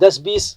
10-20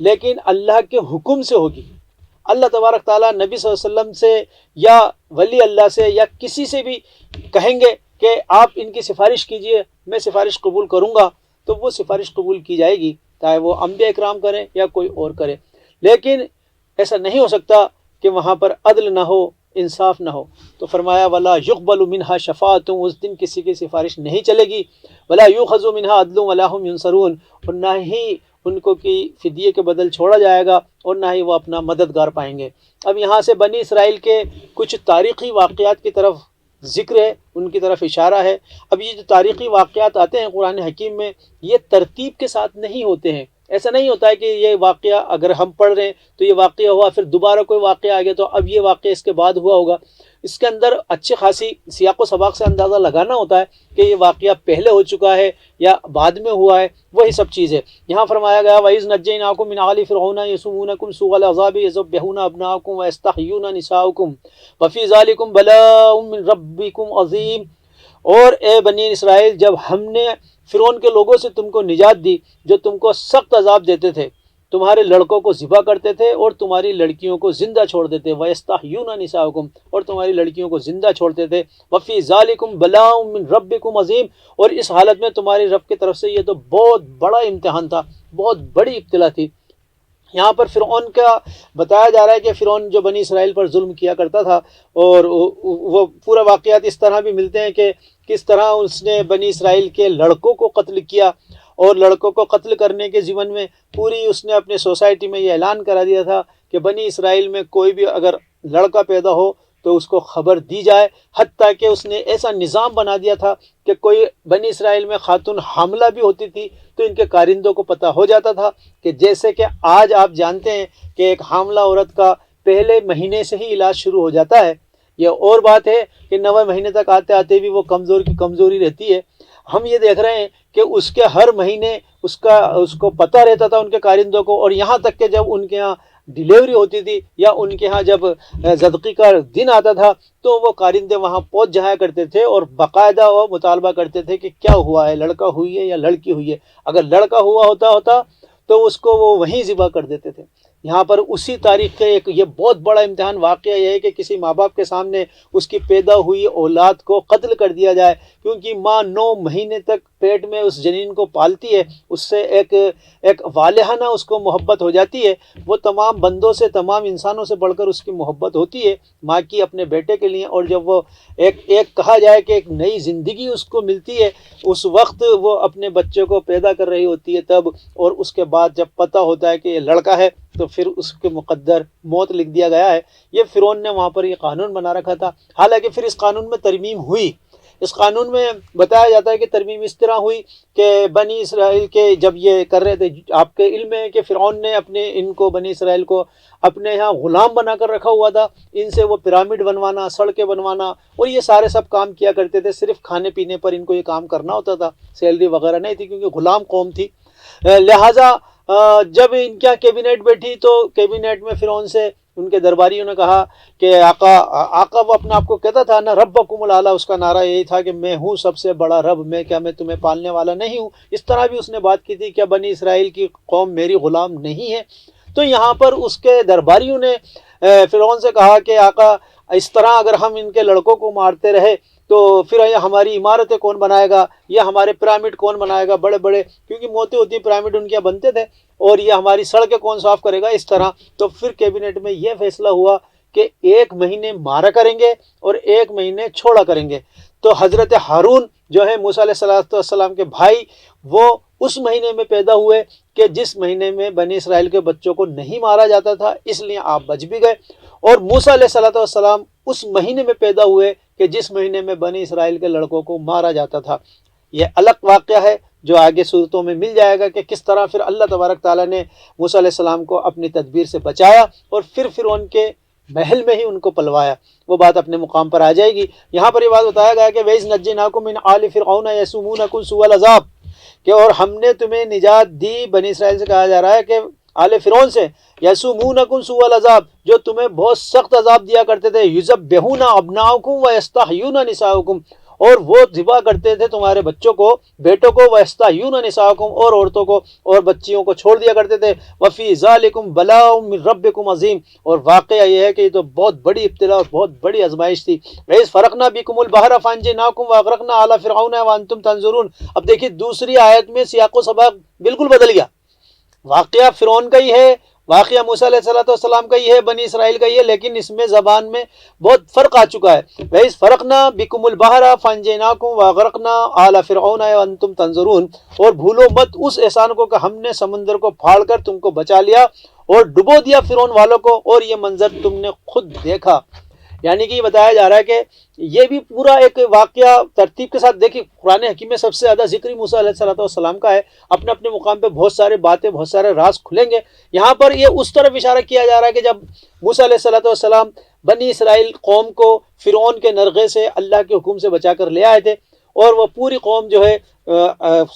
لیکن اللہ کے حکم سے ہوگی۔ اللہ تبارک تعالیٰ نبی صلی اللہ علیہ وسلم سے یا ولی اللہ سے یا کسی سے بھی کہیں گے کہ آپ ان کی سفارش کیجئے، میں سفارش قبول کروں گا، تو وہ سفارش قبول کی جائے گی، چاہے وہ انبیاء اکرام کریں یا کوئی اور کرے۔ لیکن ایسا نہیں ہو سکتا کہ وہاں پر عدل نہ ہو، انصاف نہ ہو۔ تو فرمایا ولا یقبل منها شفاعۃ، اس دن کسی کی سفارش نہیں چلے گی، ولا یؤخذ منها عدل ولا هم ينصرون، اور نہ ہی ان کو کی فدیے کے بدل چھوڑا جائے گا اور نہ ہی وہ اپنا مددگار پائیں گے۔ اب یہاں سے بنی اسرائیل کے کچھ تاریخی واقعات کی طرف ذکر ہے، ان کی طرف اشارہ ہے۔ اب یہ جو تاریخی واقعات آتے ہیں قرآن حکیم میں، یہ ترتیب کے ساتھ نہیں ہوتے ہیں۔ ایسا نہیں ہوتا ہے کہ یہ واقعہ اگر ہم پڑھ رہے ہیں تو یہ واقعہ ہوا، پھر دوبارہ کوئی واقعہ آ گیا تو اب یہ واقعہ اس کے بعد ہوا ہوگا۔ اس کے اندر اچھی خاصی سیاق و سباق سے اندازہ لگانا ہوتا ہے کہ یہ واقعہ پہلے ہو چکا ہے یا بعد میں ہوا ہے، وہی سب چیز ہے۔ یہاں فرمایا گیا وَإِذْ نَجَّيْنَاكُم مِّنْ آلِ فِرْعَوْنَ يَسُومُونَكُمْ سُوءَ الْعَذَابِ يَذْبَحُونَ أَبْنَاءَكُمْ وَيَسْتَحْيُونَ نِسَاءَكُمْ وَفِي ذَلِكُمْ بَلَاءٌ مِّن رَّبِّكُمْ عَظِيمٌ۔ اور اے بنی اسرائیل، جب ہم نے فرعون کے لوگوں سے تم کو نجات دی جو تم کو سخت عذاب دیتے تھے، تمہارے لڑکوں کو ذبح کرتے تھے اور تمہاری لڑکیوں کو زندہ چھوڑ دیتے، وَيَسْتَحْيُونَ نِسَاءَكُمْ، اور تمہاری لڑکیوں کو زندہ چھوڑتے تھے، وَفِي ذَلِكُمْ بَلَاءٌ مِّن رَّبِّكُمْ عَظِيمٌ، اور اس حالت میں تمہاری رب کی طرف سے یہ تو بہت بڑا امتحان تھا، بہت بڑی ابتلا تھی۔ یہاں پر فرعون کا بتایا جا رہا ہے کہ فرعون جو بنی اسرائیل پر ظلم کیا کرتا تھا، اور وہ پورا واقعات اس طرح بھی ملتے ہیں کہ کس طرح اس نے بنی اسرائیل کے لڑکوں کو قتل کیا، اور لڑکوں کو قتل کرنے کے ضمن میں پوری اس نے اپنے سوسائٹی میں یہ اعلان کرا دیا تھا کہ بنی اسرائیل میں کوئی بھی اگر لڑکا پیدا ہو تو اس کو خبر دی جائے، حتیٰ کہ اس نے ایسا نظام بنا دیا تھا کہ کوئی بنی اسرائیل میں خاتون حاملہ بھی ہوتی تھی تو ان کے کارندوں کو پتہ ہو جاتا تھا، کہ جیسے کہ آج آپ جانتے ہیں کہ ایک حاملہ عورت کا پہلے مہینے سے ہی علاج شروع ہو جاتا ہے۔ یہ اور بات ہے کہ 9ویں مہینے تک آتے آتے بھی وہ کمزوری رہتی ہے۔ ہم یہ دیکھ رہے ہیں کہ اس کے ہر مہینے اس کو پتہ رہتا تھا ان کے کارندوں کو، اور یہاں تک کہ جب ان کے ہاں ڈیلیوری ہوتی تھی یا ان کے ہاں جب زدقی کا دن آتا تھا تو وہ کارندے وہاں پہنچ جایا کرتے تھے اور باقاعدہ وہ مطالبہ کرتے تھے کہ کیا ہوا ہے، لڑکا ہوئی ہے یا لڑکی ہوئی ہے۔ اگر لڑکا ہوا ہوتا تو اس کو وہ وہیں ذبح کر دیتے تھے۔ یہاں پر اسی تاریخ کا ایک یہ بہت بڑا امتحان واقعہ یہ ہے کہ کسی ماں باپ کے سامنے اس کی پیدا ہوئی اولاد کو قتل کر دیا جائے، کیونکہ ماں 9 مہینے تک پیٹ میں اس جنین کو پالتی ہے، اس سے ایک والہانہ اس کو محبت ہو جاتی ہے۔ وہ تمام بندوں سے، تمام انسانوں سے بڑھ کر اس کی محبت ہوتی ہے ماں کی اپنے بیٹے کے لیے، اور جب وہ ایک کہا جائے کہ ایک نئی زندگی اس کو ملتی ہے، اس وقت وہ اپنے بچے کو پیدا کر رہی ہوتی ہے تب، اور اس کے بعد جب پتہ ہوتا ہے کہ یہ لڑکا ہے تو پھر اس کے مقدر موت لکھ دیا گیا ہے۔ یہ فرعون نے وہاں پر یہ قانون بنا رکھا تھا۔ حالانکہ پھر اس قانون میں ترمیم ہوئی۔ اس قانون میں بتایا جاتا ہے کہ ترمیم اس طرح ہوئی کہ بنی اسرائیل کے جب یہ کر رہے تھے، آپ کے علم ہے کہ فرعون نے ان کو بنی اسرائیل کو اپنے یہاں غلام بنا کر رکھا ہوا تھا، ان سے وہ پیرامڈ بنوانا، سڑکیں بنوانا اور یہ سارے سب کام کیا کرتے تھے۔ صرف کھانے پینے پر ان کو یہ کام کرنا ہوتا تھا، سیلری وغیرہ نہیں تھی کیونکہ غلام قوم تھی۔ لہٰذا جب ان کا کیبنٹ بیٹھی تو کیبنٹ میں فرعون سے ان کے درباریوں نے کہا کہ آقا وہ اپنے آپ کو کہتا تھا نا ربکم الاعلیٰ، اس کا نعرہ یہی تھا کہ میں ہوں سب سے بڑا رب، میں تمہیں پالنے والا نہیں ہوں۔ اس طرح بھی اس نے بات کی تھی کہ بنی اسرائیل کی قوم میری غلام نہیں ہے۔ تو یہاں پر اس کے درباریوں نے فرعون سے کہا کہ آقا اس طرح اگر ہم ان کے لڑکوں کو مارتے رہے تو پھر یہ ہماری عمارتیں کون بنائے گا، یہ ہمارے پیرامڈ کون بنائے گا بڑے بڑے، کیونکہ موتیں ہوتی پیرامڈ ان کے یہاں بنتے تھے، اور یہ ہماری سڑکیں کون صاف کرے گا اس طرح۔ تو پھر کیبنٹ میں یہ فیصلہ ہوا کہ 1 مہینے مارا کریں گے اور 1 مہینے چھوڑا کریں گے۔ تو حضرت ہارون جو ہے موسیٰ علیہ السلام کے بھائی، وہ اس مہینے میں پیدا ہوئے کہ جس مہینے میں بنی اسرائیل کے بچوں کو نہیں مارا جاتا تھا، اس لیے آپ بچ بھی گئے۔ اور موسیٰ علیہ السلام اس مہینے میں پیدا ہوئے کہ جس مہینے میں بنی اسرائیل کے لڑکوں کو مارا جاتا تھا۔ یہ الگ واقعہ ہے جو آگے صورتوں میں مل جائے گا کہ کس طرح پھر اللہ تبارک تعالیٰ نے موسیٰ علیہ السلام کو اپنی تدبیر سے بچایا اور پھر ان کے محل میں ہی ان کو پلوایا۔ وہ بات اپنے مقام پر آ جائے گی۔ یہاں پر یہ بات بتایا گیا کہ وَإِذْ نَجَّيْنَاكُم مِّنْ آلِ فِرْعَوْنَ يَسُومُونَكُمْ سُوءَ الْعَذَابِ، کہ اور ہم نے تمہیں نجات دی، بنی اسرائیل سے کہا جا رہا ہے کہ آل فرعون سے، یسومونکم سوء العذاب، جو تمہیں بہت سخت عذاب دیا کرتے تھے، یذبحون ابناءکم ویستحیون نساءکم، اور وہ ذبح کرتے تھے تمہارے بچوں کو، بیٹوں کو، وَيَسْتَحْيُونَ نِسَاءَكُمْ اور عورتوں کو اور بچیوں کو چھوڑ دیا کرتے تھے۔ وَفِي ذَلِكُمْ بَلَاءٌ مِّن رَبِّكُمْ عَظِيمٌ اور واقعہ یہ ہے کہ یہ تو بہت بڑی ابتلا اور بہت بڑی آزمائش تھی۔ وَإِذْ فَرَقْنَا بِكُمُ الْبَحْرَ فَأَنجَيْنَاكُمْ وَأَغْرَقْنَا آلَ فِرْعَوْنَ وَأَنْتُمْ تَنظُرُونَ۔ اب دیکھیے دوسری آیت میں سیاق و سباق بالکل بدل گیا، واقعہ فرعون کا ہی ہے، واقعہ موسیٰ علیہ السلام کا ہی ہے، بنی اسرائیل کا ہی ہے، لیکن اس میں زبان میں بہت فرق آ چکا ہے۔ وَإِذْ فَرَقْنَا بِكُمُ الْبَحْرَ فَأَنجَيْنَاكُمْ وَأَغْرَقْنَا آلَ فِرْعَوْنَ وَأَنْتُمْ تَنظُرُونَ اور بھولو مت اس احسان کو کہ ہم نے سمندر کو پھاڑ کر تم کو بچا لیا اور ڈبو دیا فرعون والوں کو، اور یہ منظر تم نے خود دیکھا۔ یعنی کہ یہ بتایا جا رہا ہے کہ یہ بھی پورا ایک واقعہ ترتیب کے ساتھ دیکھیں۔ قرآن حکیم میں سب سے زیادہ ذکر موسیٰ علیہ السلام کا ہے، اپنے اپنے مقام پہ بہت سارے باتیں، بہت سارے راز کھلیں گے۔ یہاں پر یہ اس طرف اشارہ کیا جا رہا ہے کہ جب موسیٰ علیہ السلام بنی اسرائیل قوم کو فرعون کے نرغے سے اللہ کے حکم سے بچا کر لے آئے تھے، اور وہ پوری قوم جو ہے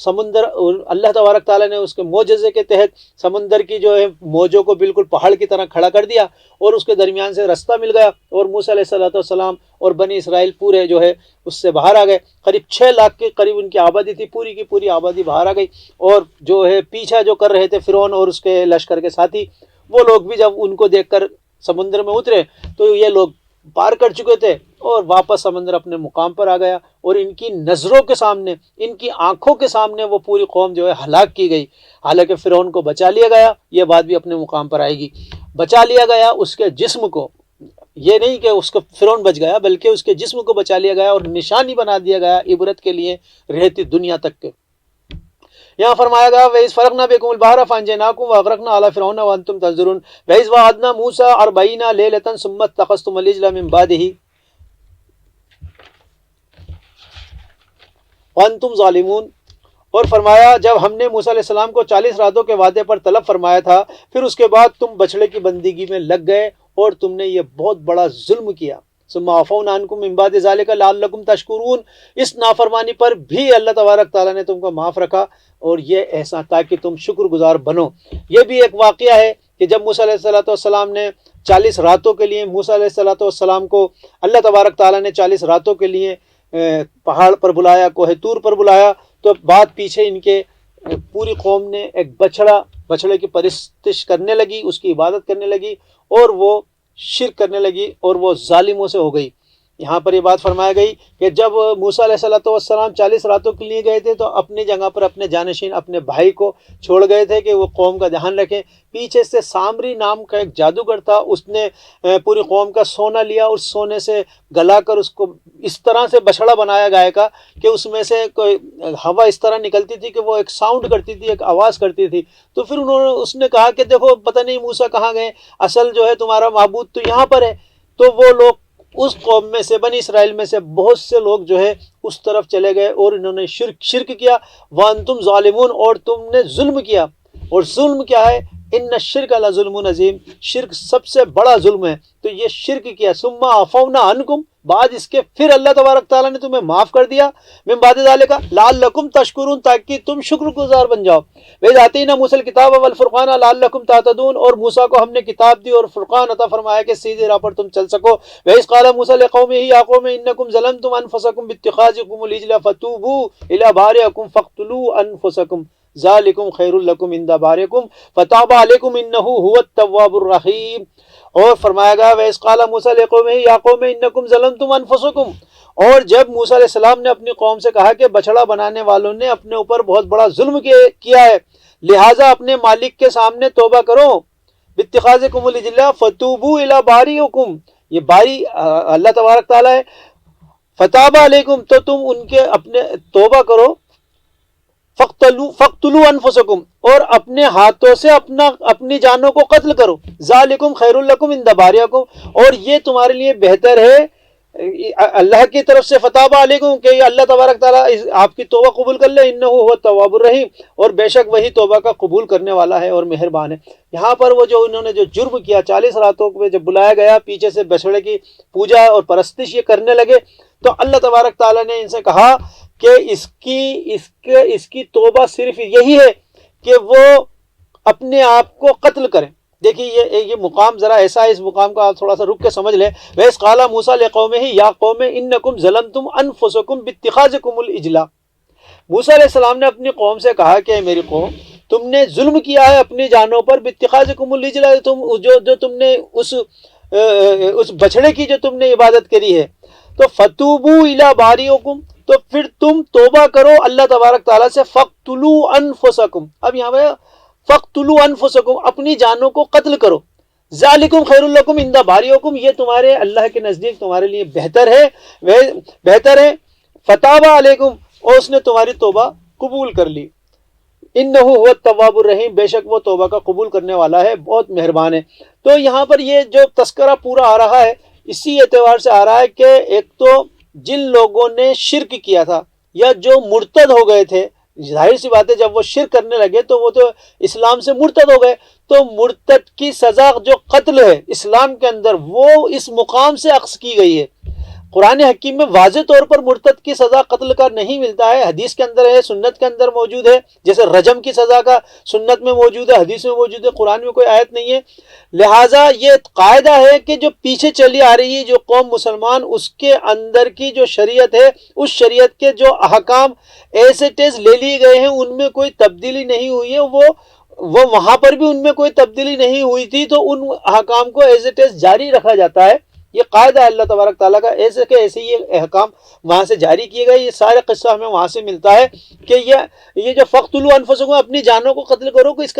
سمندر، اللہ تبارک تعالیٰ نے اس کے معجزے کے تحت سمندر کی جو ہے موجوں کو بالکل پہاڑ کی طرح کھڑا کر دیا، اور اس کے درمیان سے رستہ مل گیا، اور موسیٰ علیہ السلام اور بنی اسرائیل پورے جو ہے اس سے باہر آ گئے۔ قریب 6 لاکھ کے قریب ان کی آبادی تھی، پوری کی پوری آبادی باہر آ گئی، اور جو ہے پیچھا جو کر رہے تھے فرعون اور اس کے لشکر کے ساتھی، وہ لوگ بھی جب ان کو دیکھ کر سمندر میں اترے تو یہ لوگ پار کر چکے تھے، اور واپس سمندر اپنے مقام پر آ گیا، اور ان کی نظروں کے سامنے، ان کی آنکھوں کے سامنے وہ پوری قوم جو ہے ہلاک کی گئی۔ حالانکہ فرعون کو بچا لیا گیا، یہ بات بھی اپنے مقام پر آئے گی، بچا لیا گیا اس کے جسم کو، یہ نہیں کہ اس کا فرعون بچ گیا، بلکہ اس کے جسم کو بچا لیا گیا اور نشانی بنا دیا گیا عبرت کے لیے رہتی دنیا تک کے۔ یہاں فرمایا گیا وَإِذْ فَرَقْنَا بِكُمُ الْبَحْرَ فَأَنجَيْنَاكُمْ وَأَغْرَقْنَا آلَ فِرْعَوْنَ وَأَنْتُمْ تَنظُرُونَ وَإِذْ وَعَدْنَا مُوسَىٰ 40 لَيْلَةً ثُمَّ اتَّخَذْتُمُ الْعِجْلَ مِن بَعْدِهِ وَأَنْتُمْ ظَالِمُونَ اور فرمایا جب ہم نے موسیٰ علیہ السلام کو 40 راتوں کے وعدے پر طلب فرمایا تھا، پھر اس کے بعد تم بچڑے کی بندگی میں لگ گئے اور تم نے یہ بہت بڑا ظلم کیا۔ ثم عفونا عنکم من بعد ذلک لعلکم تشکرون، اس نافرمانی پر بھی اللہ تبارک تعالیٰ نے تم کو معاف رکھا، اور یہ احسان تاکہ تم شکر گزار بنو۔ یہ بھی ایک واقعہ ہے کہ جب موسیٰ علیہ السلام نے 40 راتوں کے لیے موسیٰ علیہ السلام کو اللہ تبارک تعالیٰ نے 40 راتوں کے لیے پہاڑ پر بلایا، کوہ طور پر بلایا، تو بعد پیچھے ان کے پوری قوم نے ایک بچڑے کی پرستش کرنے لگی، اس کی عبادت کرنے لگی، اور وہ شرک کرنے لگی، اور وہ ظالموں سے ہو گئی۔ یہاں پر یہ بات فرمایا گئی کہ جب موسیٰ علیہ السلام 40 راتوں کے لیے گئے تھے تو اپنی جگہ پر اپنے جانشین اپنے بھائی کو چھوڑ گئے تھے کہ وہ قوم کا دھیان رکھیں۔ پیچھے سے سامری نام کا ایک جادوگر تھا، اس نے پوری قوم کا سونا لیا، اور سونے سے گلا کر اس کو اس طرح سے بچڑا بنایا گائے کا کہ اس میں سے کوئی ہوا اس طرح نکلتی تھی کہ وہ ایک ساؤنڈ کرتی تھی، ایک آواز کرتی تھی۔ تو پھر اس نے کہا کہ دیکھو پتہ نہیں موسیٰ کہاں گئے، اصل جو ہے تمہارا معبود تو یہاں پر ہے۔ تو وہ لوگ اس قوم میں سے، بنی اسرائیل میں سے بہت سے لوگ جو ہے اس طرف چلے گئے، اور انہوں نے شرک کیا۔ وَأَنْتُمْ ظَالِمُونَ اور تم نے ظلم کیا۔ اور ظلم کیا ہے؟ ان الشرک لظلم عظیم، شرک سب سے بڑا ظلم ہے۔ تو یہ شرک کیا، ثم عفونا عنکم، بعد اس کے پھر اللہ تبارک تعالیٰ نے تمہیں معاف کر دیا، من بعد ذالک لعلکم تشکرون، تاکہ تم شکر گزار بن جاؤ۔ وَإِذْ آتَيْنَا مُوسَى الْكِتَابَ وَالْفُرْقَانَ لَعَلَّكُمْ تَهْتَدُونَ اور موسیٰ کو ہم نے کتاب دی اور فرقان عطا فرمایا کہ سیدھے راہ پر تم چل سکو۔ وَإِذْ قَالَ مُوسَىٰ لِقَوْمِهِ يَا قَوْمِ إِنَّكُمْ ظَلَمْتُمْ أَنفُسَكُمْ بِاتِّخَاذِكُمُ الْعِجْلَ فَتُوبُوا إِلَىٰ بَارِئِكُمْ فَاقْتُلُوا أَنفُسَكُمْ ذَلِكُمْ خَيْرٌ لَكُمْ عِندَ بَارِئِكُمْ فَتَابَ عَلَيْكُمْ إِنَّهُ هُوَ التَّوَّابُ الرَّحِيمُ اور فرمایا گیا وَإِذْ قَالَ مُوسَىٰ لِقَوْمِهِ يَا قَوْمِ إِنَّكُمْ ظَلَمْتُمْ أَنفُسَكُمْ اور جب موسیٰ علیہ السلام نے اپنی قوم سے کہا کہ بچڑا بنانے والوں نے اپنے اوپر بہت بڑا ظلم کیا ہے، لہٰذا اپنے مالک کے سامنے توبہ کرو۔ بِاتِّخَاذِكُمُ الْعِجْلَ فَتُوبُوا إِلَىٰ بَارِئِكُمْ، یہ باری اللہ تبارک تعالیٰ ہے۔ فَتَابَ عَلَيْكُمْ تو تم ان کے اپنے توبہ کرو۔ فَاقْتُلُوا أَنفُسَكُمْ اور اپنے ہاتھوں سے اپنی جانوں کو قتل کرو۔ ذَلِكُمْ خَيْرٌ لَكُمْ عِندَ بَارِئِكُمْ اور یہ تمہارے لیے بہتر ہے اللہ کی طرف سے فتاب علیکم کہ اللہ تبارک تعالیٰ آپ کی توبہ قبول کر لے، انہ هو التواب الرحیم اور بے شک وہی توبہ کا قبول کرنے والا ہے اور مہربان ہے۔ یہاں پر وہ جو انہوں نے جو جرم کیا 40 راتوں میں جب بلایا گیا پیچھے سے بچڑے کی پوجا اور پرستش یہ کرنے لگے، تو اللہ تبارک تعالیٰ نے ان سے کہا کہ اس کی توبہ صرف یہی ہے کہ وہ اپنے آپ کو قتل کریں دیکھیے یہ مقام ذرا ایسا ہے، اس مقام کو آپ تھوڑا سا رک کے سمجھ لیں. وَإِذْ قَالَ مُوسَىٰ لِقَوْمِهِ يَا قَوْمِ إِنَّكُمْ ظَلَمْتُمْ أَنفُسَكُمْ بِاتِّخَاذِكُمُ الْعِجْلَ. موسیٰ علیہ السلام نے اپنی قوم سے کہا کہ میری قوم، تم نے ظلم کیا ہے اپنی جانوں پر، باتخاذکم العجل، تم جو تم نے اس بچڑے کی جو تم نے عبادت کری ہے. تو فتوبوا الی باریکم، تو پھر تم توبہ کرو اللہ تبارک تعالیٰ سے. فقتلوا انفسکم، اب یہاں پہ فقتلوا انفسکم، اپنی جانوں کو قتل کرو. ذالکم خیر لکم عند باریکم، یہ تمہارے اللہ کے نزدیک تمہارے لیے بہتر ہے. فتاب علیکم، اور اس نے تمہاری توبہ قبول کر لی. انہ هو التواب الرحیم، بے شک وہ توبہ کا قبول کرنے والا ہے، بہت مہربان ہے. تو یہاں پر یہ جو تذکرہ پورا آ رہا ہے اسی اعتبار سے آ رہا ہے کہ ایک تو جن لوگوں نے شرک کیا تھا یا جو مرتد ہو گئے تھے، ظاہر سی بات ہے جب وہ شرک کرنے لگے تو وہ تو اسلام سے مرتد ہو گئے، تو مرتد کی سزا جو قتل ہے اسلام کے اندر وہ اس مقام سے اخذ کی گئی ہے. قرآن حکیم میں واضح طور پر مرتد کی سزا قتل کا نہیں ملتا ہے، حدیث کے اندر ہے، سنت کے اندر موجود ہے. جیسے رجم کی سزا کا سنت میں موجود ہے، حدیث میں موجود ہے، قرآن میں کوئی آیت نہیں ہے. لہٰذا یہ قاعدہ ہے کہ جو پیچھے چلی آ رہی ہے جو قوم مسلمان، اس کے اندر کی جو شریعت ہے، اس شریعت کے جو احکام ایز اٹ از لے لیے گئے ہیں، ان میں کوئی تبدیلی نہیں ہوئی ہے. وہ وہاں پر بھی ان میں کوئی تبدیلی نہیں ہوئی تھی، تو ان احکام کو ایز اٹ از جاری رکھا جاتا ہے. یہ قاعدہ ہے اللہ تبارک تعالیٰ کا، ایسے کہ ایسے یہ احکام وہاں سے جاری کیے گئے. یہ سارے قصہ ہمیں وہاں سے ملتا ہے کہ یہ جو فقتلوا انفسکم، اپنی جانوں کو قتل کرو، اس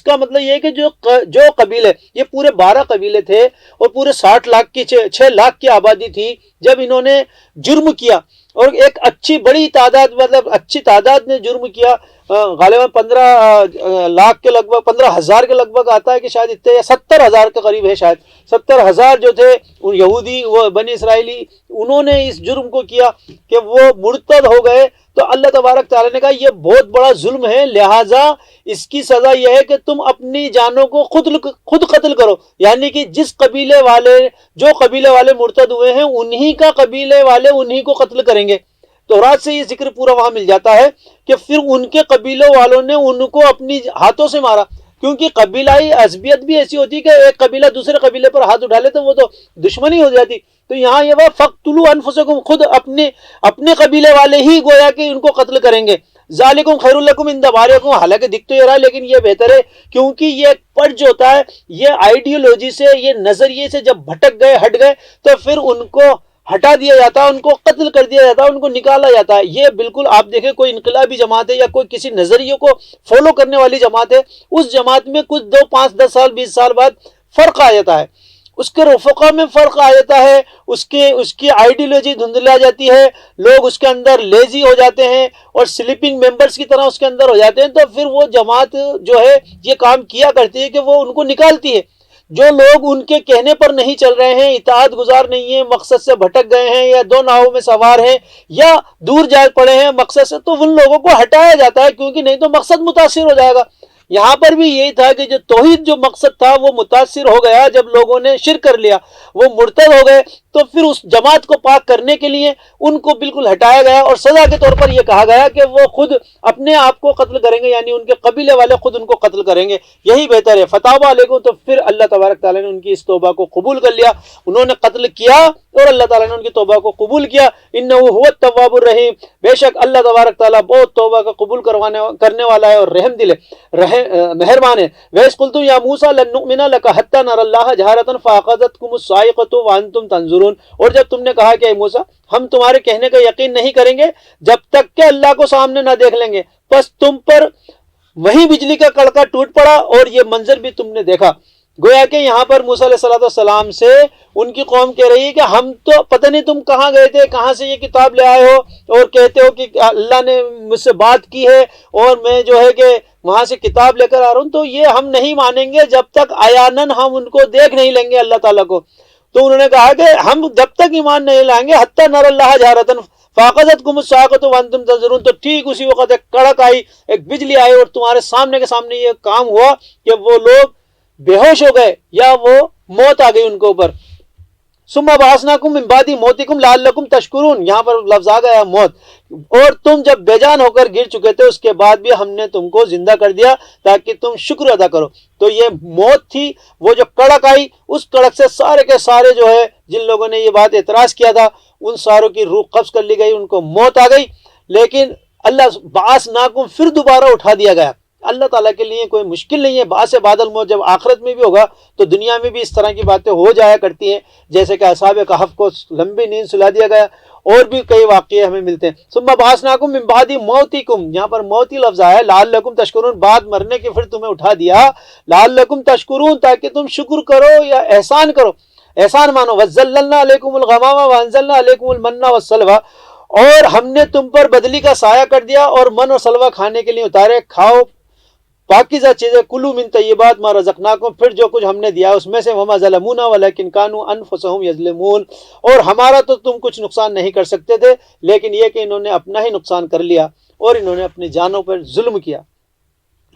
کا مطلب یہ ہے کہ جو قبیلے، یہ پورے 12 قبیلے تھے اور پورے 60 لاکھ کی 6 لاکھ کی آبادی تھی. جب انہوں نے جرم کیا اور ایک اچھی بڑی تعداد، مطلب اچھی تعداد نے جرم کیا، غالباً 15 لاکھ کے لگ بھگ، 15,000 کے لگ بھگ آتا ہے کہ شاید اتنے، یا 70,000 کے قریب ہے، شاید 70,000 جو تھے یہودی، وہ بنی اسرائیلی، انہوں نے اس جرم کو کیا کہ وہ مرتد ہو گئے. تو اللہ تبارک تعالیٰ نے کہا یہ بہت بڑا ظلم ہے، لہٰذا اس کی سزا یہ ہے کہ تم اپنی جانوں کو خود قتل کرو. یعنی کہ جس قبیلے والے مرتد ہوئے ہیں انہی کا قبیلے والے انہی کو قتل کریں گے. تورات سے یہ ذکر پورا وہاں مل جاتا ہے کہ پھر ان کے قبیلوں والوں نے ان کو اپنی ہاتھوں سے مارا، کیونکہ قبیلائی عصبیت بھی ایسی ہوتی کہ ایک قبیلہ دوسرے قبیلے پر ہاتھ اٹھا لے تو وہ تو دشمنی ہو جاتی. تو یہاں یہ وہ فقتلوا انفسکم، خود اپنے قبیلے والے ہی گویا کہ ان کو قتل کریں گے. ذالکم خیر لکم عند باریکم، حالانکہ دکھ تو یہ رہا لیکن یہ بہتر ہے، کیونکہ یہ پرج ہوتا ہے، یہ آئیڈیولوجی سے، یہ نظریے سے جب ہٹ گئے تو پھر ان کو ہٹا دیا جاتا ہے، ان کو قتل کر دیا جاتا ہے، ان کو نکالا جاتا ہے. یہ بالکل آپ دیکھیں کوئی انقلابی جماعت ہے یا کوئی کسی نظریے کو فالو کرنے والی جماعت ہے، اس جماعت میں کچھ 2 5 10 سال 20 سال بعد فرق آ جاتا ہے، اس کے رفقا میں فرق آ جاتا ہے، اس کی آئیڈیولوجی دھندلا جاتی ہے، لوگ اس کے اندر لیزی ہو جاتے ہیں اور سلیپنگ ممبرز کی طرح اس کے اندر ہو جاتے ہیں. تو پھر وہ جماعت جو ہے یہ کام کیا کرتی ہے کہ وہ ان کو نکالتی ہے. جو لوگ ان کے کہنے پر نہیں چل رہے ہیں، اطاعت گزار نہیں ہیں، مقصد سے بھٹک گئے ہیں، یا 2 ناؤں میں سوار ہیں، یا دور جا پڑے ہیں مقصد سے، تو ان لوگوں کو ہٹایا جاتا ہے، کیونکہ نہیں تو مقصد متاثر ہو جائے گا. یہاں پر بھی یہی تھا کہ جو توحید جو مقصد تھا وہ متاثر ہو گیا جب لوگوں نے شرک کر لیا، وہ مرتد ہو گئے. تو پھر اس جماعت کو پاک کرنے کے لیے ان کو بالکل ہٹایا گیا اور سزا کے طور پر یہ کہا گیا کہ وہ خود اپنے آپ کو قتل کریں گے، یعنی ان کے قبیلے والے خود ان کو قتل کریں گے، یہی بہتر ہے. فتاب علیکم، تو پھر اللہ تبارک تعالیٰ نے ان کی اس توبہ کو قبول کر لیا. انہوں نے قتل کیا اور اللہ تعالیٰ نے ان کی توبہ کو قبول کیا. انہ هو التواب الرحیم، بے شک اللہ تبارک تعالیٰ بہت توبہ کا قبول کرنے والا ہے اور رحم دل ہے، مہربان ہے. وَإِذْ قُلْتُمْ يَا مُوسَىٰ لَن نُّؤْمِنَ لَكَ حَتَّىٰ نَرَى اللَّهَ جَهْرَةً فَأَخَذَتْكُمُ الصَّاعِقَةُ وَأَنتُمْ تَنظُرُونَ، اور جب تم نے کہا کہ اے موسیٰ ہم تمہارے کہنے کا یقین نہیں کریں گے جب تک کہ اللہ کو سامنے نہ دیکھ لیں گے، بس تم پر وہی بجلی کا کڑکا ٹوٹ پڑا اور یہ منظر بھی تم نے دیکھا. گویا کہ یہاں پر موسیٰ علیہ السلام سے ان کی قوم کہہ رہی ہے کہ ہم تو پتہ نہیں تم کہاں گئے تھے، کہاں سے یہ کتاب لے آئے ہو اور کہتے ہو کہ اللہ نے مجھ سے بات کی ہے اور میں جو ہے کہ وہاں سے کتاب لے کر آ رہا ہوں، تو یہ ہم نہیں مانیں گے جب تک عیاناً ہم ان کو دیکھ نہیں لیں گے اللہ تعالیٰ کو. تو انہوں نے کہا کہ ہم جب تک ایمان نہیں لائیں گے حتیٰ نر اللہ جہرتاً فاقذتکم الصاعقۃ وانتم تنظرون، تو ٹھیک اسی وقت ایک کڑک آئی، ایک بجلی آئی اور تمہارے سامنے کے سامنے یہ کام ہوا کہ وہ لوگ بے ہوش ہو گئے یا وہ موت آ گئی ان کے اوپر. ثم بعثناکم من بعد موتکم لعلکم تشکرون، یہاں پر لفظ آ گیا موت، اور تم جب بے جان ہو کر گر چکے تھے اس کے بعد بھی ہم نے تم کو زندہ کر دیا تاکہ تم شکر ادا کرو۔ تو یہ موت تھی، وہ جو کڑک آئی، اس کڑک سے سارے کے سارے جو ہے جن لوگوں نے یہ بات اعتراض کیا تھا ان ساروں کی روح قبض کر لی گئی، ان کو موت آ گئی۔ لیکن اللہ بعثناکم، پھر دوبارہ اٹھا دیا گیا۔ اللہ تعالیٰ کے لیے کوئی مشکل نہیں ہے، بعث بعد الموت، جب آخرت میں بھی ہوگا تو دنیا میں بھی اس طرح کی باتیں ہو جایا کرتی ہیں، جیسے کہ اصحاب کہف کو لمبی نیند سلا دیا گیا، اور بھی کئی واقعے ہمیں ملتے ہیں۔ ثم بعثناکم من بعد موتکم، یہاں پر موتی لفظ آیا ہے لعلکم تشکرون، بعد مرنے کے پھر تمہیں اٹھا دیا، لعلکم تشکرون، تاکہ تم شکر کرو یا احسان کرو، احسان مانو۔ وَظَلَّلْنَا عَلَيْكُمُ الْغَمَامَ وَأَنزَلْنَا عَلَيْكُمُ الْمَنَّ وَالسَّلْوَىٰ، اور ہم نے تم پر بدلی کا سایہ کر دیا اور من اور سلوہ کھانے کے لیے اتارے، کھاؤ پاکیزہ چیزیں، کلو من طیبات ما رزقناکم، پھر جو کچھ ہم نے دیا اس میں سے، وما ظلمونا ولکن کانوا انفسہم یظلمون، اور ہمارا تو تم کچھ نقصان نہیں کر سکتے تھے، لیکن یہ کہ انہوں نے اپنا ہی نقصان کر لیا اور انہوں نے اپنی جانوں پر ظلم کیا۔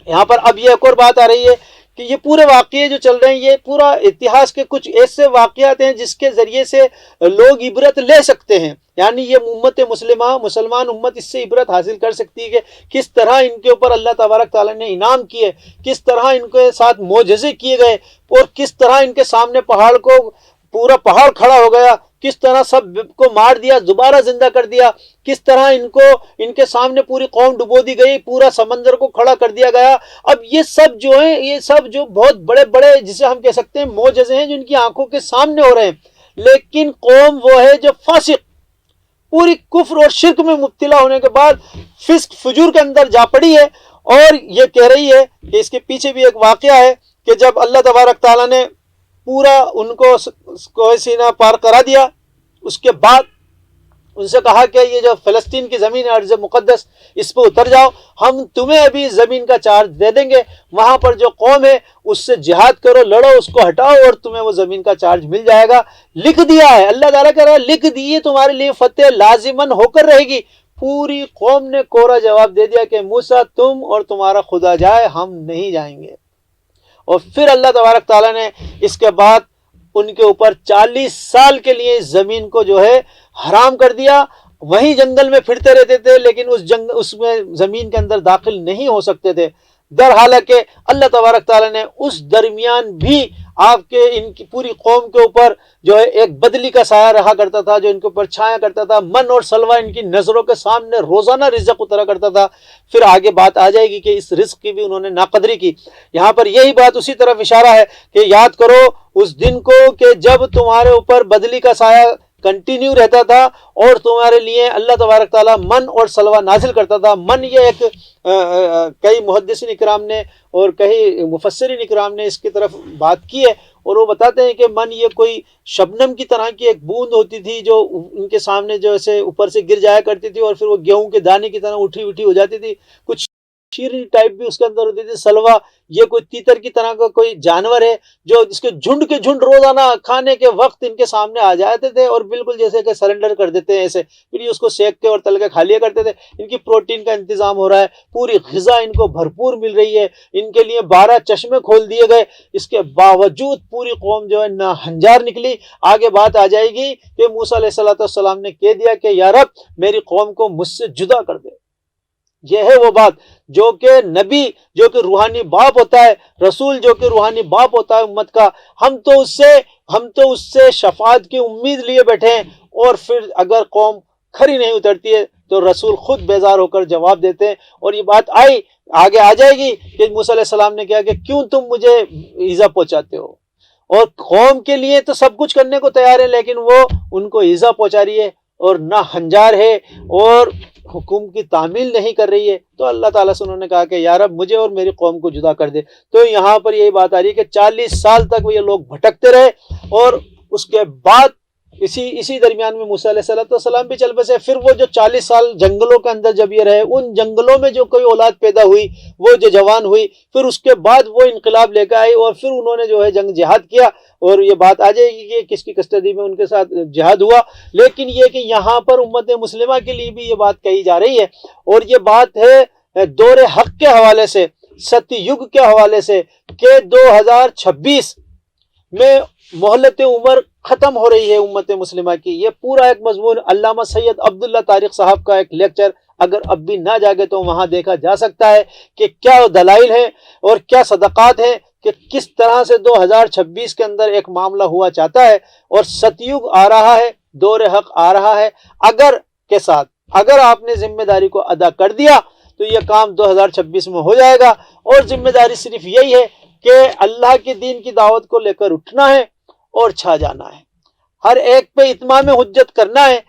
یہاں پر اب یہ ایک اور بات آ رہی ہے کہ یہ پورے واقعے جو چل رہے ہیں یہ پورا اتہاس کے کچھ ایسے واقعات ہیں جس کے ذریعے سے لوگ عبرت لے سکتے ہیں، یعنی یہ امت مسلمان امت اس سے عبرت حاصل کر سکتی ہے کہ کس طرح ان کے اوپر اللہ تبارک تعالیٰ نے انعام کیے، کس طرح ان کے ساتھ معجزے کیے گئے، اور کس طرح ان کے سامنے پہاڑ کو پورا پہاڑ کھڑا ہو گیا، کس طرح سب کو مار دیا، دوبارہ زندہ کر دیا، کس طرح ان کے سامنے پوری قوم ڈبو دی گئی، پورا سمندر کو کھڑا کر دیا گیا۔ اب یہ سب جو ہیں، یہ سب جو بہت بڑے بڑے جسے ہم کہہ سکتے ہیں معجزے ہیں جو ان کی آنکھوں کے سامنے ہو رہے ہیں، لیکن قوم وہ ہے جو فاسق، پوری کفر اور شرک میں مبتلا ہونے کے بعد فسق فجور کے اندر جا پڑی ہے، اور یہ کہہ رہی ہے کہ اس کے پیچھے بھی ایک واقعہ ہے کہ جب اللہ تبارک تعالیٰ نے پورا ان کو کوہ سینا پار کرا دیا، اس کے بعد ان سے کہا کہ یہ جو فلسطین کی زمین ہے ارض مقدس، اس پہ اتر جاؤ، ہم تمہیں ابھی زمین کا چارج دے دیں گے، وہاں پر جو قوم ہے اس سے جہاد کرو، لڑو، اس کو ہٹاؤ، اور تمہیں وہ زمین کا چارج مل جائے گا۔ لکھ دیا ہے، اللہ تعالیٰ کہہ رہا ہے لکھ دیے، تمہارے لیے فتح لازماً ہو کر رہے گی۔ پوری قوم نے کوڑا جواب دے دیا کہ موسیٰ تم اور تمہارا خدا جائے، ہم نہیں جائیں گے۔ اور پھر اللہ تبارک تعالیٰ نے اس کے بعد ان کے اوپر 40 سال کے لیے اس زمین کو جو ہے حرام کر دیا، وہیں جنگل میں پھرتے رہتے تھے، لیکن اس میں زمین کے اندر داخل نہیں ہو سکتے تھے، در حالانکہ اللہ تبارک تعالیٰ نے اس درمیان بھی آپ کے ان کی پوری قوم کے اوپر جو ہے ایک بدلی کا سایہ رہا کرتا تھا، جو ان کے اوپر چھایا کرتا تھا، من اور سلوہ ان کی نظروں کے سامنے روزانہ رزق اترا کرتا تھا۔ پھر آگے بات آ جائے گی کہ اس رزق کی بھی انہوں نے ناقدری کی۔ یہاں پر یہی بات اسی طرف اشارہ ہے کہ یاد کرو اس دن کو کہ جب تمہارے اوپر بدلی کا سایہ کنٹینیو رہتا تھا اور تمہارے لیے اللہ تبارک تعالیٰ من اور سلوہ نازل کرتا تھا۔ من یہ ایک کئی محدثین اکرام نے اور کئی مفسرین اکرام نے اس کی طرف بات کی ہے، اور وہ بتاتے ہیں کہ من یہ کوئی شبنم کی طرح کی ایک بوند ہوتی تھی جو ان کے سامنے جو ایسے اوپر سے گر جایا کرتی تھی، اور پھر وہ گیہوں کے دانے کی طرح اٹھی ہو جاتی تھی، کچھ شیرنی ٹائپ بھی اس کے اندر ہوتی تھی۔ سلوہ یہ کوئی تیتر کی طرح کا کوئی جانور ہے جو جس کے جھنڈ روزانہ کھانے کے وقت ان کے سامنے آ جاتے تھے، اور بالکل جیسے کہ سرنڈر کر دیتے ہیں ایسے، پھر یہ اس کو سیک کے اور تل کے کھا لیا کرتے تھے۔ ان کی پروٹین کا انتظام ہو رہا ہے، پوری غذا ان کو بھرپور مل رہی ہے، ان کے لیے 12 چشمے کھول دیے گئے، اس کے باوجود پوری قوم جو ہے ناہنجار نکلی۔ آگے بات آ جائے گی کہ موسیٰ علیہ السلام نے کہہ دیا کہ یا رب میری قوم کو مجھ سے جدا کر دے۔ یہ ہے وہ بات جو کہ نبی جو کہ روحانی باپ ہوتا ہے، رسول جو کہ روحانی باپ ہوتا ہے امت کا، ہم تو اس سے شفاعت کی امید لیے بیٹھے ہیں، اور پھر اگر قوم کھری نہیں اترتی ہے تو رسول خود بیزار ہو کر جواب دیتے ہیں۔ اور یہ بات آگے آ جائے گی کہ موسیٰ علیہ السلام نے کہا کہ کیوں تم مجھے ایذا پہنچاتے ہو، اور قوم کے لیے تو سب کچھ کرنے کو تیار ہے، لیکن وہ ان کو ایذا پہنچا رہی ہے اور نہ ہنجار ہے اور حکم کی تعمیل نہیں کر رہی ہے۔ تو اللہ تعالیٰ سے انہوں نے کہا کہ یا رب مجھے اور میری قوم کو جدا کر دے۔ تو یہاں پر یہی بات آ رہی ہے کہ 40 سال تک وہ یہ لوگ بھٹکتے رہے، اور اس کے بعد اسی درمیان میں موسیٰ علیہ السلام بھی چل بسے۔ پھر وہ جو 40 سال جنگلوں کے اندر جب یہ رہے، ان جنگلوں میں جو کوئی اولاد پیدا ہوئی، وہ جو جوان ہوئی، پھر اس کے بعد وہ انقلاب لے کے آئی، اور پھر انہوں نے جو ہے جنگ جہاد کیا، اور یہ بات آ جائے گی کہ کس کی کسٹڈی میں ان کے ساتھ جہاد ہوا۔ لیکن یہ کہ یہاں پر امت مسلمہ کے لیے بھی یہ بات کہی جا رہی ہے، اور یہ بات ہے دور حق کے حوالے سے، ستیہ یگ کے حوالے سے، کہ 2026 میں مہلت عمر ختم ہو رہی ہے امت مسلمہ کی، یہ پورا ایک مضمون علامہ سید عبداللہ طارق صاحب کا ایک لیکچر اگر اب بھی نہ جاگے تو وہاں دیکھا جا سکتا ہے کہ کیا دلائل ہیں اور کیا صدقات ہیں کہ کس طرح سے 2026 کے اندر ایک معاملہ ہوا چاہتا ہے اور ستیوگ آ رہا ہے، دور حق آ رہا ہے۔ اگر کے ساتھ اگر آپ نے ذمہ داری کو ادا کر دیا تو یہ کام 2026 میں ہو جائے گا، اور ذمہ داری صرف یہی ہے کہ اللہ کے دین کی دعوت کو لے کر اٹھنا ہے اور چھا جانا ہے، ہر ایک پہ اتمام حجت کرنا ہے۔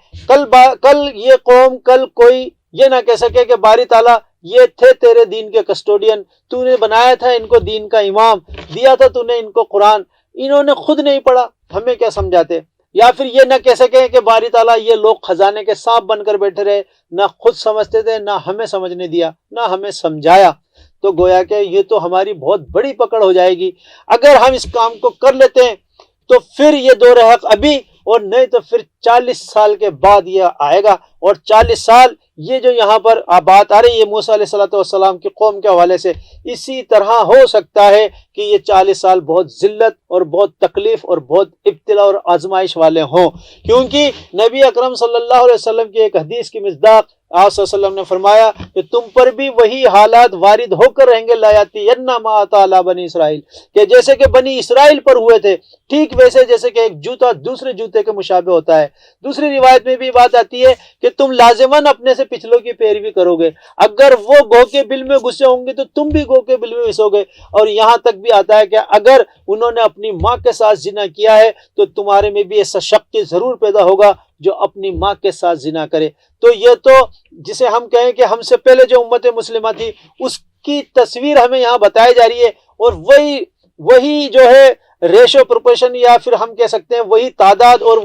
کل یہ قوم، کل کوئی یہ نہ کہہ سکے کہ باری تعالیٰ یہ تھے تیرے دین کے کسٹوڈین، تو نے بنایا تھا ان کو دین کا امام، دیا تھا تو نے ان کو قرآن، انہوں نے خود نہیں پڑھا، ہمیں کیا سمجھاتے؟ یا پھر یہ نہ کہہ سکیں کہ باری تعالیٰ یہ لوگ خزانے کے سانپ بن کر بیٹھے رہے، نہ خود سمجھتے تھے، نہ ہمیں سمجھنے دیا، نہ ہمیں سمجھایا، تو گویا کہ یہ تو ہماری بہت بڑی پکڑ ہو جائے گی۔ اگر ہم اس کام کو کر لیتے ہیں تو پھر یہ دور حق ابھی، اور نہیں تو پھر 40 سال کے بعد یہ آئے گا، اور 40 سال یہ جو یہاں پر بات آ رہی ہے موسیٰ علیہ السلام کی قوم کے حوالے سے، اسی طرح ہو سکتا ہے کہ یہ 40 سال بہت ذلت اور بہت تکلیف اور بہت ابتلا اور آزمائش والے ہوں، کیونکہ نبی اکرم صلی اللہ علیہ وسلم کی ایک حدیث کی مصداق آپ صلی اللہ علیہ وسلم نے فرمایا کہ تم پر بھی وہی حالات وارد ہو کر رہیں گے، لا یاتین ما اتی علی بنی اسرائیل، کہ جیسے کہ بنی اسرائیل پر ہوئے تھے، ٹھیک ویسے جیسے کہ ایک جوتا دوسرے جوتے کے مشابہ ہوتا ہے۔ دوسری روایت میں بھی بات آتی ہے کہ تم لازماً اپنے سے پچھلوں کی پیروی کرو گے، اگر وہ گو کے بل میں گھسے ہوں گے تو تم بھی گو کے بل میں گھسو گے، اور یہاں تک بھی آتا ہے کہ اگر انہوں نے اپنی ماں کے ساتھ زنا کیا ہے تو تمہارے میں بھی ایسا شخص ضرور پیدا ہوگا جو اپنی ماں کے ساتھ زنا کرے۔ تو یہ تو جسے ہم کہیں کہ ہم سے پہلے جو امت مسلمہ تھی اس کی تصویر ہمیں یہاں بتائی جا رہی ہے، اور وہی جو ہے ریشو پروپورشن، یا پھر ہم کہہ سکتے ہیں وہی تعداد اور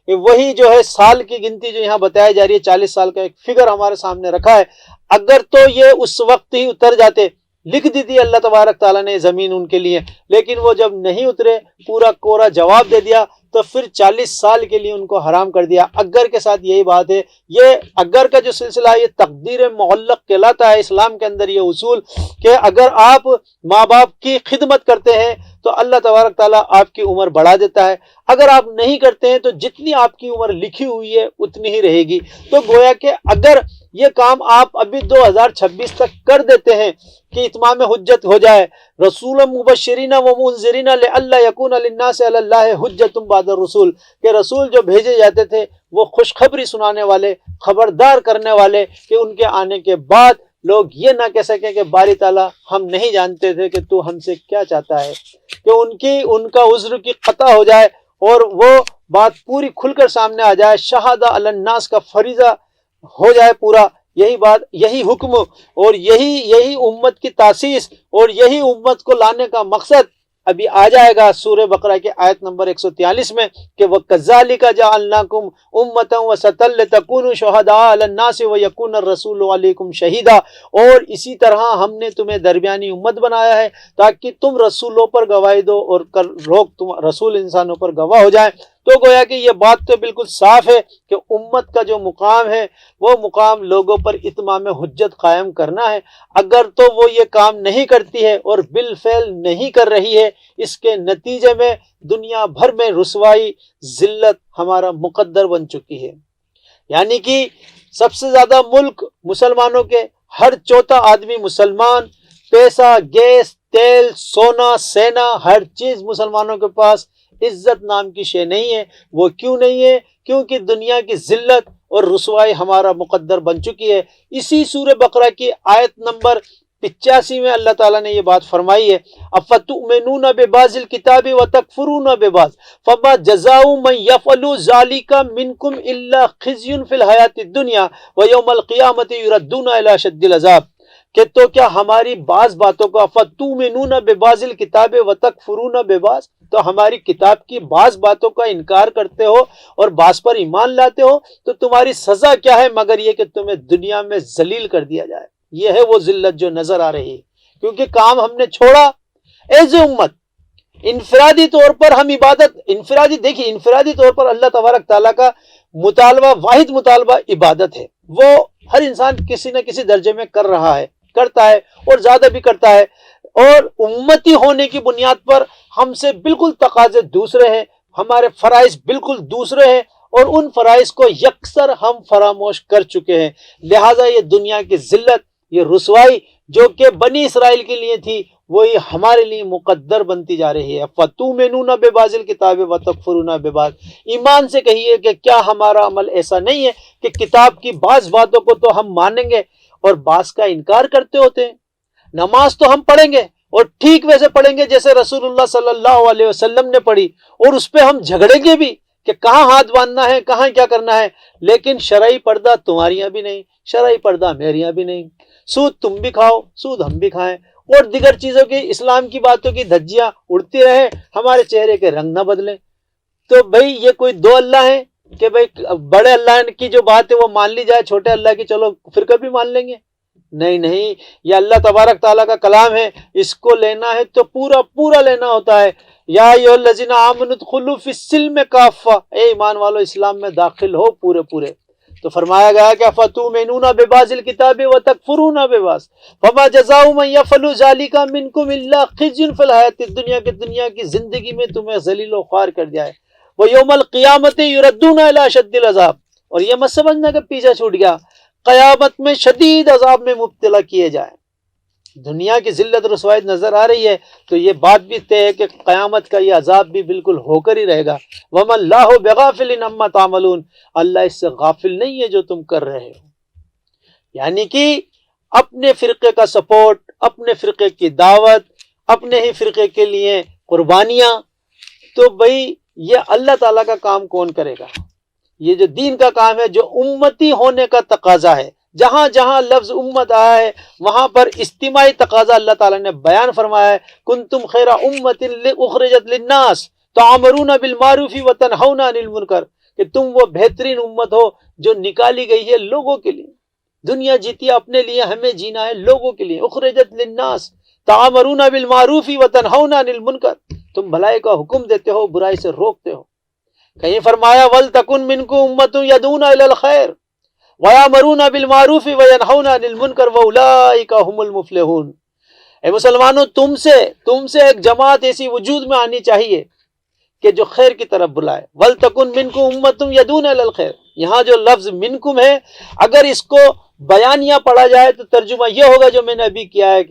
وہی جو ہے سال کی گنتی جو یہاں بتائی جا رہی ہے، 40 سال کا ایک فگر ہمارے سامنے رکھا ہے۔ اگر تو یہ اس وقت ہی اتر جاتے، لکھ دی تھی اللہ تبارک تعالیٰ نے زمین ان کے لیے، لیکن وہ جب نہیں اترے، پورا کورا جواب دے دیا، تو پھر 40 سال کے لیے ان کو حرام کر دیا۔ اگر کے ساتھ یہی بات ہے، یہ اگر کا جو سلسلہ ہے یہ تقدیر معلق کہلاتا ہے اسلام کے اندر، یہ اصول کہ اگر آپ ماں باپ کی خدمت کرتے ہیں تو اللہ تبارک تعالیٰ آپ کی عمر بڑھا دیتا ہے، اگر آپ نہیں کرتے ہیں تو جتنی آپ کی عمر لکھی ہوئی ہے اتنی ہی رہے گی۔ تو گویا کہ اگر یہ کام آپ ابھی 2026 تک کر دیتے ہیں کہ اتمام حجت ہو جائے، رسول مبشرین و منذرین لئلا یکون للناس علی اللہ حجت بعد الرسول، کہ رسول جو بھیجے جاتے تھے وہ خوشخبری سنانے والے، خبردار کرنے والے، کہ ان کے آنے کے بعد لوگ یہ نہ کہہ سکیں کہ باری تعالیٰ ہم نہیں جانتے تھے کہ تو ہم سے کیا چاہتا ہے، کہ ان کا عذر کی قطع ہو جائے اور وہ بات پوری کھل کر سامنے آ جائے، شہادہ علی الناس کا فریضہ ہو جائے پورا۔ یہی بات، یہی حکم اور یہی امت کی تاسیس اور یہی امت کو لانے کا مقصد ابھی آ جائے گا سورہ بقرہ کے آیت نمبر 143 میں، کہ وَكَذَلِكَ جَعَلْنَاكُمْ أُمَّةً وَسَطًا لِتَكُونُوا شُهَدَاءَ عَلَى النَّاسِ وَيَكُونَ الرَّسُولُ عَلَيْكُمْ شَهِيدًا، اور اسی طرح ہم نے تمہیں درمیانی امت بنایا ہے تاکہ تم رسولوں پر گواہی دو اور تم رسول انسانوں پر گواہ ہو جائیں۔ تو گویا کہ یہ بات تو بالکل صاف ہے کہ امت کا جو مقام ہے وہ مقام لوگوں پر اتمام حجت قائم کرنا ہے۔ اگر تو وہ یہ کام نہیں کرتی ہے اور بالفعل نہیں کر رہی ہے، اس کے نتیجے میں دنیا بھر میں رسوائی، ذلت ہمارا مقدر بن چکی ہے۔ یعنی کہ سب سے زیادہ ملک مسلمانوں کے، ہر چوتھا آدمی مسلمان، پیسہ، گیس، تیل، سونا، سینا، ہر چیز مسلمانوں کے پاس، عزت نام کی شے نہیں ہے۔ وہ کیوں نہیں ہے؟ کیونکہ دنیا کی ذلت اور رسوائی ہمارا مقدر بن چکی ہے۔ اسی سورہ بقرہ کی آیت نمبر 85 میں اللہ تعالیٰ نے یہ بات فرمائی ہے، افتؤمنون ببعض الکتاب وتکفرون ببعض فما جزاء من یفعل ذلک منکم الا خزی فی الحیاۃ الدنیا ویوم القیامۃ یردون الی اشد العذاب، کہ تو کیا ہماری بعض باتوں کو، افتؤمنون ببعض الکتاب وتکفرون ببعض، تو ہماری کتاب کی بعض باتوں کا انکار کرتے ہو اور بعض پر ایمان لاتے ہو، تو تمہاری سزا کیا ہے مگر یہ کہ تمہیں دنیا میں ذلیل کر دیا جائے۔ یہ ہے وہ ذلت جو نظر آ رہی ہے، کیونکہ کام ہم نے چھوڑا ایز امت۔ انفرادی طور پر ہم عبادت، انفرادی طور پر اللہ تبارک تعالیٰ کا مطالبہ، واحد مطالبہ عبادت ہے، وہ ہر انسان کسی نہ کسی درجے میں کر رہا ہے، کرتا ہے اور زیادہ بھی کرتا ہے۔ اور امتی ہونے کی بنیاد پر ہم سے بالکل تقاضے دوسرے ہیں، ہمارے فرائض بالکل دوسرے ہیں، اور ان فرائض کو یکسر ہم فراموش کر چکے ہیں۔ لہٰذا یہ دنیا کی ذلت، یہ رسوائی جو کہ بنی اسرائیل کے لیے تھی، وہی ہمارے لیے مقدر بنتی جا رہی ہے۔ فَتُؤْمِنُونَ بِبَعْضِ الْكِتَابِ وَتَكْفُرُونَ بِبَعْضٍ۔ ایمان سے کہیے کہ کیا ہمارا عمل ایسا نہیں ہے کہ کتاب کی بعض باتوں کو تو ہم مانیں گے اور بعض کا انکار کرتے ہوتے ہیں؟ نماز تو ہم پڑھیں گے اور ٹھیک ویسے پڑھیں گے جیسے رسول اللہ صلی اللہ علیہ وسلم نے پڑھی، اور اس پہ ہم جھگڑیں گے بھی کہ کہاں ہاتھ باندھنا ہے، کہاں کیا کرنا ہے، لیکن شرعی پردہ تمہاریاں بھی نہیں، شرعی پردہ میریاں بھی نہیں، سود تم بھی کھاؤ، سود ہم بھی کھائیں، اور دیگر چیزوں کی، اسلام کی باتوں کی دھجیاں اڑتی رہیں، ہمارے چہرے کے رنگ نہ بدلیں۔ تو بھئی یہ کوئی دو اللہ ہیں کہ بھئی بڑے اللہ کی جو بات ہے وہ مان لی جائے، چھوٹے اللہ کی چلو پھر کبھی مان لیں گے؟ نہیں نہیں، یہ اللہ تبارک تعالیٰ کا کلام ہے، اس کو لینا ہے تو پورا پورا لینا ہوتا ہے۔ یا ایھا الذین آمنوا ادخلوا فی السلم کافہ، اے ایمان والو اسلام میں داخل ہو پورے پورے۔ تو فرمایا گیا کہ فتؤمنون ببعض الکتاب وتکفرون ببعض فما جزاء من یفعل ذلک منکم الا خزی فی الحیاۃ الدنیا، کہ دنیا کی زندگی میں تمہیں ذلیل و خوار کر دیا ہے، ویوم القیامۃ یردون الی اشد العذاب، اور یہ مت سمجھنا کہ پیچھے چھوٹ گیا، قیامت میں شدید عذاب میں مبتلا کیے جائیں۔ دنیا کی ذلت رسوائی نظر آ رہی ہے تو یہ بات بھی طے ہے کہ قیامت کا یہ عذاب بھی بالکل ہو کر ہی رہے گا۔ وَمَا اللَّهُ بِغَافِلٍ عَمَّا تَعْمَلُونَ، اللہ اس سے غافل نہیں ہے جو تم کر رہے ہو۔ یعنی کہ اپنے فرقے کا سپورٹ، اپنے فرقے کی دعوت، اپنے ہی فرقے کے لیے قربانیاں، تو بھئی یہ اللہ تعالیٰ کا کام کون کرے گا؟ یہ جو دین کا کام ہے، جو امتی ہونے کا تقاضا ہے، جہاں جہاں لفظ امت آیا ہے وہاں پر اجتماعی تقاضا اللہ تعالیٰ نے بیان فرمایا ہے، کنتم خیر امت اخرجت للناس تعمرون بالمعروف وتنہون عن المنکر، کہ تم وہ بہترین امت ہو جو نکالی گئی ہے لوگوں کے لیے۔ دنیا جیتی ہے اپنے لیے، ہمیں جینا ہے لوگوں کے لیے۔ اخرجت للناس تعمرون بالمعروف وتنہون عن المنکر، تم بھلائی کا حکم دیتے ہو، برائی سے روکتے ہو۔ کہیں فرمایا وَلْتَكُنْ مِنْكُمْ أُمَّةٌ يَدْعُونَ إِلَى الْخَيْرِ وَيَأْمُرُونَ بِالْمَعْرُوفِ وَيَنْهَوْنَ عَنِ الْمُنْكَرِ وَأُولَٰئِكَ هُمُ الْمُفْلِحُونَ۔ اے مسلمانوں، تم سے ایک جماعت ایسی وجود میں آنی چاہیے کہ جو خیر کی طرف بلائے۔ وَلْتَكُنْ مِنْكُمْ أُمَّةٌ يَدْعُونَ إِلَى الْخَيْرِ، یہاں جو لفظ منکم ہے، اگر اس کو بیانیہ پڑھا جائے تو ترجمہ یہ ہوگا جو میں نے ابھی کیا ہے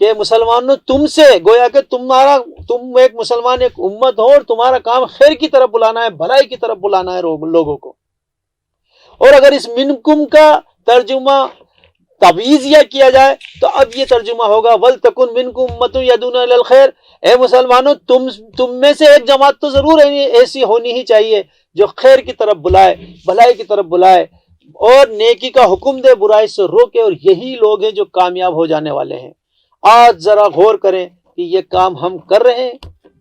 کہ مسلمانوں تم سے، گویا کہ تم ایک مسلمان ایک امت ہو اور تمہارا کام خیر کی طرف بلانا ہے، بھلائی کی طرف بلانا ہے لوگوں کو۔ اور اگر اس منکم کا ترجمہ تبعیضیہ کیا جائے تو اب یہ ترجمہ ہوگا وَلْتَكُنْ مِنْكُمْ أُمَّةٌ يَدْعُونَ إِلَى الْخَيْرِ، اے مسلمانوں تم میں سے ایک جماعت تو ضرور ایسی ہونی ہی چاہیے جو خیر کی طرف بلائے، بھلائی کی طرف بلائے اور نیکی کا حکم دے، برائی سے روکے، اور یہی لوگ ہیں جو کامیاب ہو جانے والے ہیں۔ آج ذرا غور کریں کہ یہ کام ہم کر رہے ہیں؟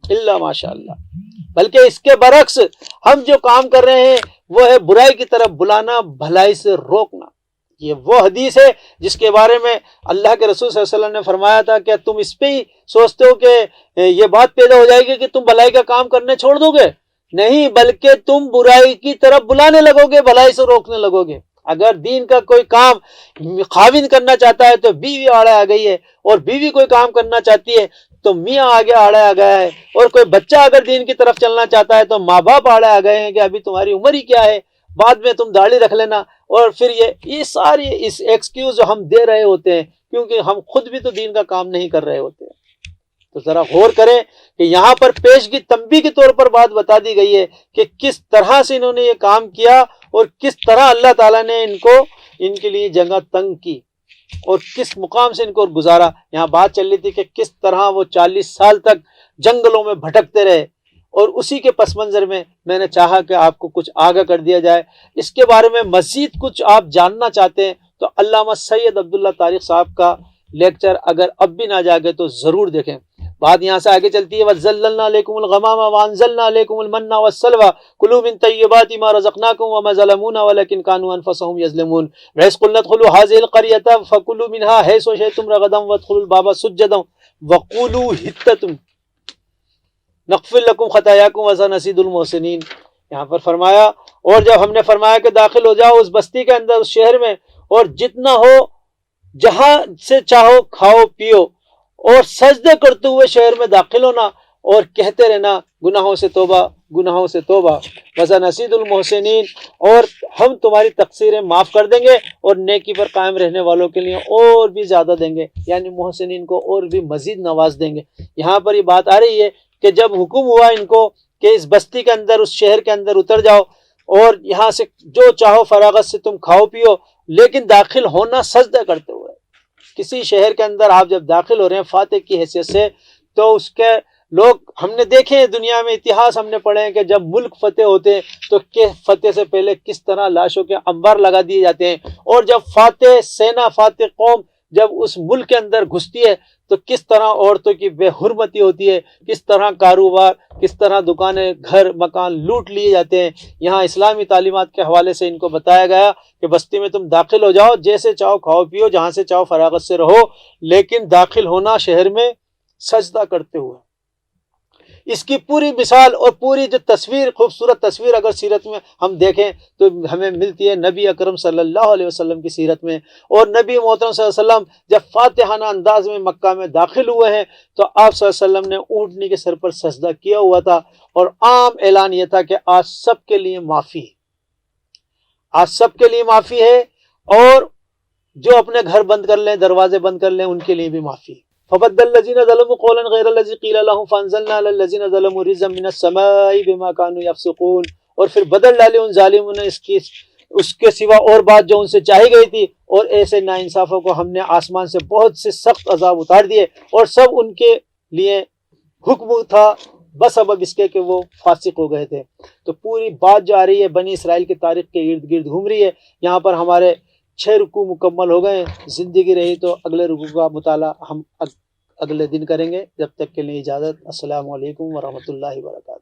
اللہ ماشاء اللہ، بلکہ اس کے برعکس ہم جو کام کر رہے ہیں وہ ہے برائی کی طرف بلانا، بھلائی سے روکنا۔ یہ وہ حدیث ہے جس کے بارے میں اللہ کے رسول صلی اللہ علیہ وسلم نے فرمایا تھا کہ تم اس پہ ہی سوچتے ہو کہ یہ بات پیدا ہو جائے گی کہ تم بھلائی کا کام کرنے چھوڑ دو گے؟ نہیں، بلکہ تم برائی کی طرف بلانے لگو گے، بھلائی سے روکنے لگو گے۔ اگر دین کا کوئی کام خاوند کرنا چاہتا ہے تو بیوی آڑے آ گئی ہے، اور بیوی کوئی کام کرنا چاہتی ہے تو میاں آگے آڑے آ گیا ہے، اور کوئی بچہ اگر دین کی طرف چلنا چاہتا ہے تو ماں باپ آڑے آ گئے ہیں کہ ابھی تمہاری عمر ہی کیا ہے، بعد میں تم داڑھی رکھ لینا۔ اور پھر یہ ساری اس ایکسکیوز جو ہم دے رہے ہوتے ہیں کیونکہ ہم خود بھی تو دین کا کام نہیں کر رہے ہوتے ہیں۔ تو ذرا غور کریں کہ یہاں پر پیشگی تنبیہ کے طور پر بات بتا دی گئی ہے کہ کس طرح سے انہوں نے یہ کام کیا اور کس طرح اللہ تعالیٰ نے ان کے لیے جگہ تنگ کی اور کس مقام سے ان کو گزارا۔ یہاں بات چل رہی تھی کہ کس طرح وہ 40 سال تک جنگلوں میں بھٹکتے رہے، اور اسی کے پس منظر میں میں نے چاہا کہ آپ کو کچھ آگاہ کر دیا جائے۔ اس کے بارے میں مزید کچھ آپ جاننا چاہتے ہیں تو علامہ سید عبداللہ طارق صاحب کا لیکچر اگر اب بھی نہ جاگے تو ضرور دیکھیں۔ بات یہاں سے آگے چلتی ہے وَظَلَّلْنَا عَلَيْكُمُ الْغَمَامَ وَأَنزَلْنَا عَلَيْكُمُ الْمَنَّ وَالسَّلْوَىٰ كُلُوا مِن طَيِّبَاتِ مَا رَزَقْنَاكُمْ وَمَا ظَلَمُونَا وَلَٰكِن كَانُوا أَنفُسَهُمْ يَظْلِمُونَ وَإِذْ قُلْنَا ادْخُلُوا هَٰذِهِ الْقَرْيَةَ فَكُلُوا مِنْهَا حَيْثُ شِئْتُمْ رَغَدًا وَادْخُلُوا الْبَابَ سُجَّدًا وَقُولُوا حِطَّةٌ نَغْفِرْ لَكُمْ خَطَايَاكُمْ وَسَنَزِيدُ الْمُحْسِنِينَ۔ یہاں پر فرمایا، اور جب ہم نے فرمایا کہ داخل ہو جاؤ اس بستی کے اندر، اس شہر میں، اور جتنا ہو جہاں سے چاہو کھاؤ پیو، اور سجدے کرتے ہوئے شہر میں داخل ہونا اور کہتے رہنا گناہوں سے توبہ، گناہوں سے توبہ، وَسَنَزِيدُ الْمُحْسِنِينَ، اور ہم تمہاری تقصیریں معاف کر دیں گے اور نیکی پر قائم رہنے والوں کے لیے اور بھی زیادہ دیں گے، یعنی محسنین کو اور بھی مزید نواز دیں گے۔ یہاں پر یہ بات آ رہی ہے کہ جب حکم ہوا ان کو کہ اس بستی کے اندر، اس شہر کے اندر اتر جاؤ اور یہاں سے جو چاہو فراغت سے تم کھاؤ پیو، لیکن داخل ہونا سجدہ کرتے ہوئے۔ کسی شہر کے اندر آپ جب داخل ہو رہے ہیں فاتح کی حیثیت سے، تو اس کے لوگ ہم نے دیکھے ہیں، دنیا میں اتہاس ہم نے پڑھے ہیں کہ جب ملک فتح ہوتے ہیں تو فتح سے پہلے کس طرح لاشوں کے انبار لگا دیے جاتے ہیں، اور جب فاتح سینا، فاتح قوم جب اس ملک کے اندر گھستی ہے تو کس طرح عورتوں کی بے حرمتی ہوتی ہے، کس طرح کاروبار، کس طرح دکانیں، گھر، مکان لوٹ لیے جاتے ہیں۔ یہاں اسلامی تعلیمات کے حوالے سے ان کو بتایا گیا کہ بستی میں تم داخل ہو جاؤ، جیسے چاہو کھاؤ پیو، جہاں سے چاہو فراغت سے رہو، لیکن داخل ہونا شہر میں سجدہ کرتے ہوئے۔ اس کی پوری مثال اور پوری جو تصویر، خوبصورت تصویر اگر سیرت میں ہم دیکھیں تو ہمیں ملتی ہے نبی اکرم صلی اللہ علیہ وسلم کی سیرت میں۔ اور نبی محترم صلی اللہ علیہ وسلم جب فاتحانہ انداز میں مکہ میں داخل ہوئے ہیں تو آپ صلی اللہ علیہ وسلم نے اونٹنی کے سر پر سجدہ کیا ہوا تھا، اور عام اعلان یہ تھا کہ آج سب کے لیے معافی ہے، آج سب کے لیے معافی ہے، اور جو اپنے گھر بند کر لیں، دروازے بند کر لیں، ان کے لیے بھی معافی ہے۔ فَبَدَّلَ الَّذِينَ ظَلَمُوا قَوْلًا غَيْرَ الَّذِي قِيلَ لَهُمْ فَأَنزَلْنَا عَلَى الَّذِينَ ظَلَمُوا رِجْزًا مِّنَ السَّمَاءِ بِمَا كَانُوا يَفْسُقُونَ، اور پھر بدل ڈالے ان ظالموں نے اس کے سوا اور بات جو ان سے چاہی گئی تھی، اور ایسے ناانصافوں کو ہم نے آسمان سے بہت سے سخت عذاب اتار دیے، اور سب ان کے لیے حکم تھا بسبب اس کے کہ وہ فاسق ہو گئے تھے۔ تو پوری بات جو آ رہی ہے بنی اسرائیل کی تاریخ کے ارد گرد گھوم رہی ہے۔ یہاں پر ہمارے 6 رکوع مکمل ہو گئے ہیں، زندگی رہی تو اگلے رکوع کا مطالعہ ہم اگلے دن کریں گے۔ جب تک کے لیے اجازت، السلام علیکم ورحمۃ اللہ وبرکاتہ۔